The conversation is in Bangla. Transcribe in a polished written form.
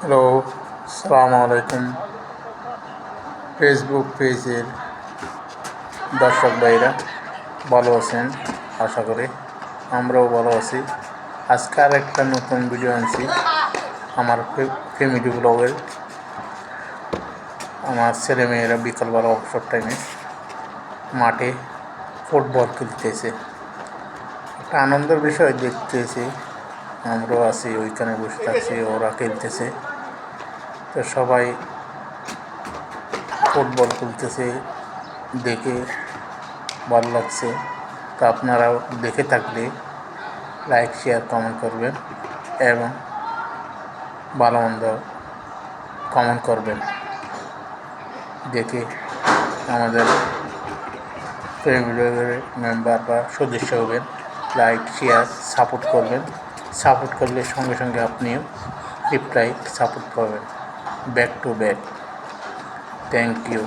হ্যালো, সালামু আলাইকুম। ফেসবুক পেজের দর্শক ভাইরা ভালো আছেন আশা করি। আমরাও ভালো আছি। আজকে আর একটা নতুন ভিডিও আনছি আমার ফ্যামিলি ব্লগের। আমার ছেলেমেয়েরা বিকালবেলা অবসর টাইমে মাঠে ফুটবল খেলতেছে। একটা আনন্দের বিষয় দেখতেছি, আমরাও আছি ওইখানে বসে থাকছি, ওরা খেলতেছে। তো সবাই ফুটবল খেলতেছে দেখে ভালো লাগছে। তো আপনারাও দেখে থাকলে লাইক, শেয়ার, কমেন্ট করবেন এবং ভালো মন্দ কমেন্ট করবেন। দেখে আমাদের ফ্যামিলির মেম্বার বা সদস্য হবেন, লাইক, শেয়ার, সাপোর্ট করবেন। সাপোর্ট করলে সঙ্গে সঙ্গে আপনিও রিপ্লাই সাপোর্ট পাবেন, back to back. Thank you.